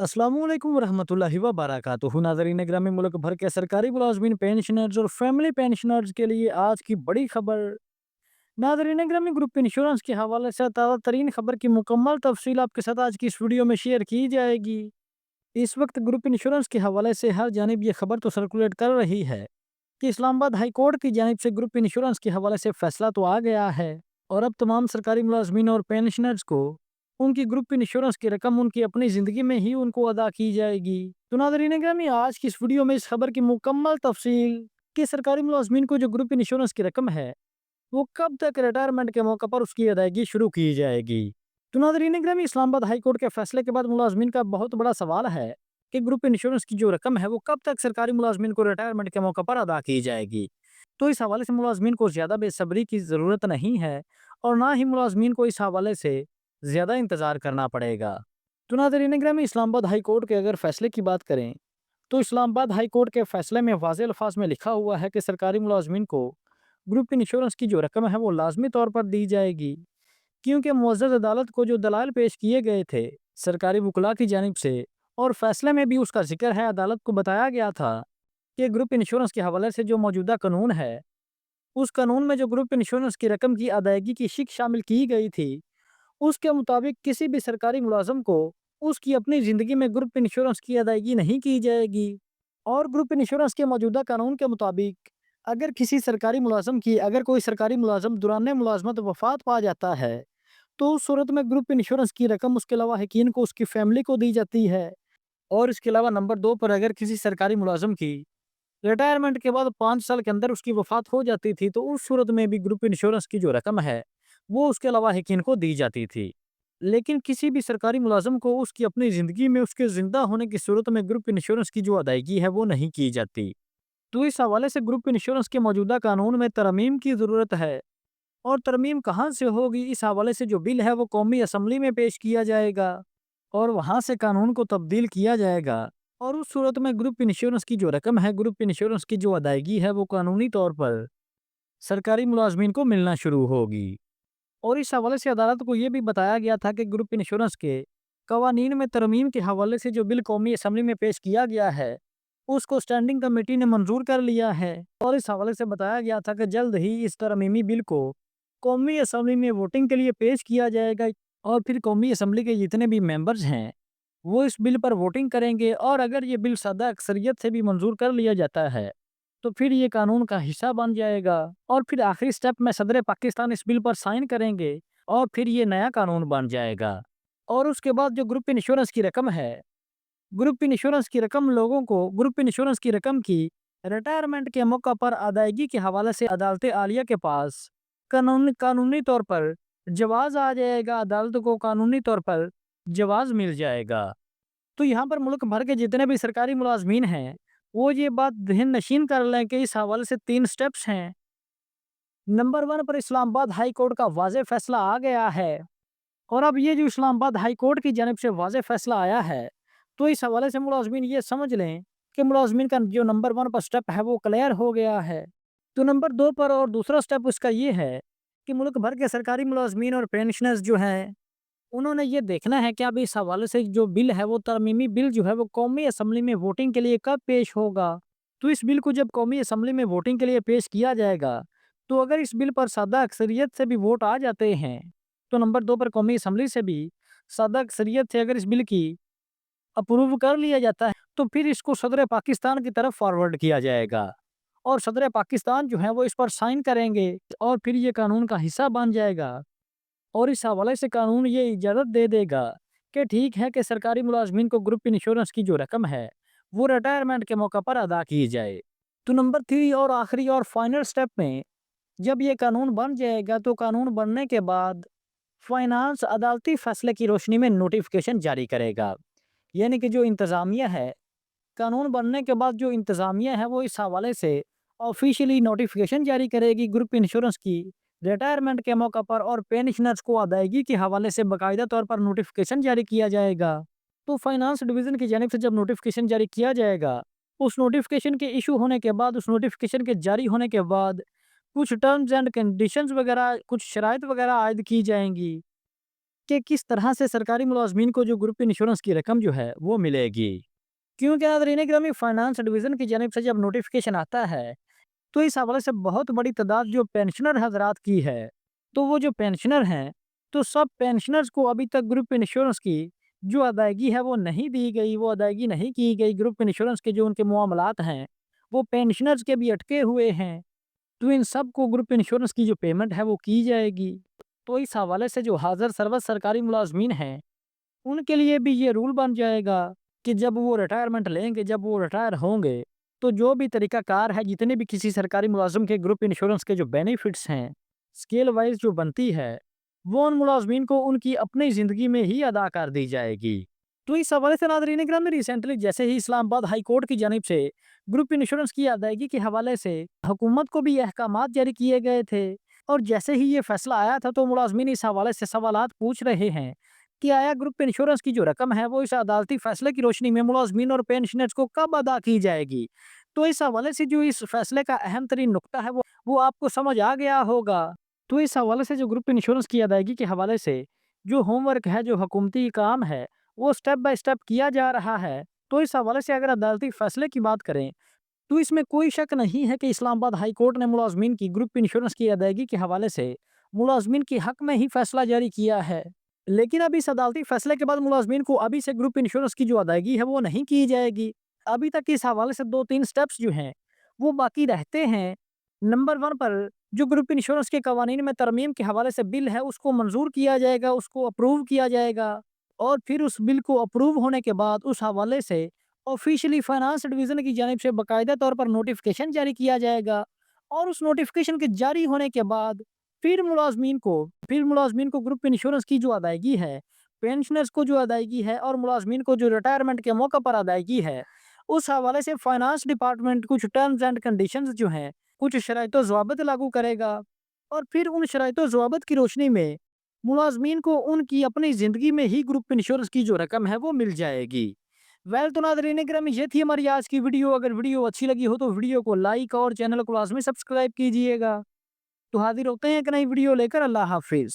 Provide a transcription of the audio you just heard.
अस्सलाम वालेकुम रहमतुल्लाहि व बरकातुहू। नाज़रीन ग्रामी, मुल्क भर के सरकारी मुलाजमीन, पेंशनर्स और फैमिली पेंशनर्स के लिए आज की बड़ी खबर। नाज़रीन ग्रामी, ग्रुप इंश्योरेंस के हवाले से ताज़ा तरीन खबर की मुकम्मल तफसील आपके साथ आज की इस वीडियो में शेयर की जाएगी। इस वक्त ग्रुप इंश्योरेंस के हवाले से हर जानिब ये खबर तो सर्कुलेट कर रही है कि इस्लामाबाद हाई कोर्ट की जानिब से ग्रुप इंश्योरेंस के हवाले से फैसला तो आ गया है और अब तमाम सरकारी मुलाजमीन और पेंशनर्स को उनकी ग्रुप इंश्योरेंस की रकम उनकी अपनी ज़िंदगी में ही उनको अदा की जाएगी। तो नाज़रीन ग्रामी, आज की इस वीडियो में इस खबर की मुकम्मल तफसील कि सरकारी मुलाजमीन को जो ग्रुप इंश्योरेंस की रकम है वो कब तक रिटायरमेंट के मौके पर उसकी अदायगी शुरू की जाएगी। तो नाज़रीन ग्रामी, इस्लामाबाद हाई कोर्ट के फैसले के बाद मुलाजमीन का बहुत बड़ा सवाल है कि ग्रुप इंश्योरेंस की जो रकम है वो कब तक सरकारी मुलाजमीन को रिटायरमेंट के मौके पर अदा की जाएगी। तो इस हवाले से मुलाजमीन को ज़्यादा बेसब्री की ज़रूरत नहीं है और ना ही मुलाजमीन को इस हवाले से ज़्यादा इंतज़ार करना पड़ेगा। तो नाज़रीन ग्रामी, इस्लामाबाद हाई कोर्ट के अगर फैसले की बात करें तो इस्लामाबाद हाई कोर्ट के फैसले में वाज़ेह अल्फाज में लिखा हुआ है कि सरकारी मुलाजमीन को ग्रुप इंश्योरेंस की जो रकम है वो लाजमी तौर पर दी जाएगी, क्योंकि मुअज़्ज़ज़ अदालत को जो दलाइल पेश किए गए थे सरकारी वकला की जानिब से और फैसले में भी उसका जिक्र है, अदालत को बताया गया था कि ग्रुप इंश्योरेंस के हवाले से जो मौजूदा कानून है उस कानून में जो ग्रुप इंश्योरेंस की रकम की अदायगी की शिक शामिल की गई थी, उसके मुताबिक किसी भी सरकारी मुलाज़िम को उसकी अपनी ज़िंदगी में ग्रुप इंश्योरेंस की अदायगी नहीं की जाएगी। और ग्रुप इंश्योरेंस के मौजूदा कानून के मुताबिक अगर कोई सरकारी मुलाज़िम दौरान मुलाज़मत वफ़ात पा जाता है, तो उस सूरत में ग्रुप इंश्योरेंस की रकम उसके लवाहिकीन को, उसकी फैमिली को दी जाती है। और इसके अलावा नंबर 2 पर अगर किसी सरकारी मुलाज़िम की रिटायरमेंट के बाद 5 साल के अंदर उसकी वफ़ात हो जाती थी, तो उस सूरत में भी ग्रुप इंश्योरेंस की जो रकम है, वो उसके लवाहिकीन को दी जाती थी। लेकिन किसी भी सरकारी मुलाज़िम को उसकी अपनी ज़िंदगी में उसके ज़िंदा होने की सूरत में ग्रुप इंश्योरेंस की जो अदायगी है, वो नहीं की जाती। तो इस हवाले से ग्रुप इंश्योरेंस के मौजूदा कानून में तरमीम की ज़रूरत है। और तरमीम कहाँ से होगी, इस हवाले से जो बिल है वो कौमी असम्बली में पेश किया जाएगा और वहाँ से कानून को तब्दील किया जाएगा। और उस सूरत में ग्रुप इंश्योरेंस की जो रकम है, ग्रुप इंश्योरेंस की जो अदायगी है, वो कानूनी तौर पर सरकारी मुलाजमीन को मिलना शुरू होगी। और इस हवाले से अदालत को ये भी बताया गया था कि ग्रुप इंश्योरेंस के कवानीन में तरमीम के हवाले से जो बिल कौमी असम्बली में पेश किया गया है, उसको स्टैंडिंग कमेटी ने मंजूर कर लिया है। और इस हवाले से बताया गया था कि जल्द ही इस तरमीमी बिल को कौमी असम्बली में वोटिंग के लिए पेश किया जाएगा और फिर कौमी असम्बली के जितने भी मेंबर्स हैं वो इस बिल पर वोटिंग करेंगे और अगर ये बिल सादा अक्सरियत से भी मंजूर कर लिया जाता है तो फिर ये कानून का हिस्सा बन जाएगा और फिर आखिरी स्टेप में सदर पाकिस्तान इस बिल पर साइन करेंगे और फिर ये नया कानून बन जाएगा। और उसके बाद जो ग्रुप इंश्योरेंस की रकम है, ग्रुप इंश्योरेंस की रकम लोगों को ग्रुप इंश्योरेंस की रकम की रिटायरमेंट के मौका पर अदायगी के हवाले से अदालत आलिया के पास कानूनी तौर पर जवाज आ जाएगा, अदालत को कानूनी तौर पर जवाज मिल जाएगा। तो यहाँ पर मुल्क भर के जितने भी सरकारी मुलाजमीन हैं वो ये बात ذहन नशीन कर लें कि इस हवाले से 3 स्टेप्स हैं। नंबर 1 पर इस्लामाबाद हाई कोर्ट का वाज़ेह फैसला आ गया है और अब ये जो इस्लामाबाद हाई कोर्ट की जानिब से वाज़ेह फैसला आया है, तो इस हवाले से मुलाज़मीन ये समझ लें कि मुलाज़मीन का जो नंबर 1 पर स्टेप है वो क्लियर हो गया है। तो नंबर 2 पर और दूसरा स्टेप उसका ये है कि मुल्क भर के सरकारी मुलाज़मीन और पेंशनर्स जो हैं, उन्होंने ये देखना है कि अब इस हवाले से जो बिल है वो तरमीमी बिल जो है वो कौमी असम्बली में वोटिंग के लिए कब पेश होगा। तो इस बिल को जब कौमी असम्बली में वोटिंग के लिए पेश किया जाएगा, तो अगर इस बिल पर सादा अक्सरियत से भी वोट आ जाते हैं, तो नंबर 2 पर कौमी असम्बली से भी सादा अक्सरियत से अगर इस बिल की अप्रूव कर लिया जाता है, तो फिर इसको सदर पाकिस्तान की तरफ फॉरवर्ड किया जाएगा और सदर पाकिस्तान जो है वो इस पर साइन करेंगे और फिर ये कानून का हिस्सा बन जाएगा। और इस हवाले से कानून ये इजाज़त दे देगा कि ठीक है कि सरकारी मुलाजमीन को ग्रुप इंश्योरेंस की जो रकम है वो रिटायरमेंट के मौका पर अदा की जाए। तो नंबर 3 और आखिरी और फाइनल स्टेप में जब ये कानून बन जाएगा, तो कानून बनने के बाद फाइनेंस अदालती फैसले की रोशनी में नोटिफिकेशन जारी करेगा। यानी कि जो इंतज़ामिया है, कानून बनने के बाद जो इंतज़ामिया है वो इस हवाले से ऑफिशियली नोटिफिकेशन जारी करेगी ग्रुप इंश्योरेंस की रिटायरमेंट के मौका पर और पेंशनर्स को अदायगी के हवाले से बाकायदा तौर पर नोटिफिकेशन जारी किया जाएगा। तो फाइनेंस डिवीज़न की जानिब से जब नोटिफिकेशन जारी किया जाएगा, उस नोटिफिकेशन के इशू होने के बाद, उस नोटिफिकेशन के जारी होने के बाद कुछ टर्म्स एंड कंडीशंस वगैरह, कुछ शराइत वगैरह आयद की जाएंगी کہ کس طرح سے سرکاری ملازمین کو جو گروپ انشورنس کی رقم جو ہے وہ ملے گی، کیونکہ ناظرین گرامی فائنانس ڈویژن کی جانب سے جب نوٹیفکیشن آتا ہے تو اس حوالے سے بہت بڑی تعداد جو پینشنر حضرات کی ہے، تو وہ جو پینشنر ہیں تو سب پینشنرز کو ابھی تک گروپ انشورنس کی جو ادائیگی ہے وہ نہیں دی گئی، وہ ادائیگی نہیں کی گئی۔ گروپ انشورنس کے جو ان کے معاملات ہیں وہ پینشنرز کے بھی اٹکے ہوئے ہیں، تو ان سب کو گروپ انشورنس کی جو پیمنٹ ہے وہ کی جائے گی۔ تو اس حوالے سے جو حاضر سروس سرکاری ملازمین ہیں ان کے لیے بھی یہ رول بن جائے گا کہ جب وہ ریٹائرمنٹ لیں گے، جب وہ ریٹائر ہوں گے، تو جو بھی طریقہ کار ہے، جتنے بھی کسی سرکاری ملازم کے گروپ انشورنس کے جو بینیفٹس ہیں اسکیل وائز جو بنتی ہے وہ ان ملازمین کو ان کی اپنی زندگی میں ہی ادا کر دی جائے گی۔ تو اس حوالے سے ناظرین گرامی ریسنٹلی جیسے ہی اسلام آباد ہائی کورٹ کی جانب سے گروپ انشورنس کی ادائیگی کے حوالے سے حکومت کو بھی احکامات جاری کیے گئے تھے، اور جیسے ہی یہ فیصلہ آیا تھا تو ملازمین اس حوالے سے سوالات پوچھ رہے ہیں کہ آیا گروپ انشورنس کی جو رقم ہے وہ اس عدالتی فیصلے کی روشنی میں ملازمین اور پینشنرز کو کب ادا کی جائے گی۔ تو اس حوالے سے جو اس فیصلے کا اہم ترین نقطہ ہے وہ آپ کو سمجھ آ گیا ہوگا۔ تو اس حوالے سے جو گروپ انشورنس کی ادائیگی کے حوالے سے جو ہوم ورک ہے، جو حکومتی کام ہے وہ سٹیپ بائی سٹیپ کیا جا رہا ہے۔ تو اس حوالے سے اگر عدالتی فیصلے کی بات کریں تو اس میں کوئی شک نہیں ہے کہ اسلام آباد ہائی کورٹ نے ملازمین کی گروپ انشورنس کی ادائیگی کے حوالے سے ملازمین کے حق میں ہی فیصلہ جاری کیا ہے، لیکن اب اس عدالتی فیصلے کے بعد ملازمین کو ابھی سے گروپ انشورنس کی جو ادائیگی ہے وہ نہیں کی جائے گی۔ ابھی تک اس حوالے سے 2-3 سٹیپس جو ہیں وہ باقی رہتے ہیں۔ نمبر 1 پر جو گروپ انشورنس کے قوانین میں ترمیم کے حوالے سے بل ہے اس کو منظور کیا جائے گا، اس کو اپروو کیا جائے گا، اور پھر اس بل کو اپروو ہونے کے بعد اس حوالے سے آفیشلی فائنانس ڈویژن کی جانب سے باقاعدہ طور پر نوٹیفکیشن جاری کیا جائے گا، اور اس نوٹیفکیشن کے جاری ہونے کے بعد پھر ملازمین کو گروپ انشورنس کی جو ادائیگی ہے، پینشنرز کو جو ادائیگی ہے، اور ملازمین کو جو ریٹائرمنٹ کے موقع پر ادائیگی ہے، اس حوالے سے فائنانس ڈپارٹمنٹ کچھ ٹرمز اینڈ کنڈیشنز جو ہیں، کچھ شرائط و ضوابط لاگو کرے گا، اور پھر ان شرائط و ضوابط کی روشنی میں ملازمین کو ان کی اپنی زندگی میں ہی گروپ انشورنس کی جو رقم ہے وہ مل جائے گی۔ تو ناظرین گرامی یہ تھی ہماری آج کی ویڈیو۔ اگر ویڈیو اچھی لگی ہو تو ویڈیو کو لائک اور چینل کو لازمی سبسکرائب کیجئے گا۔ تو حاضر ہوتے ہیں ایک نئی ویڈیو لے کر۔ اللہ حافظ۔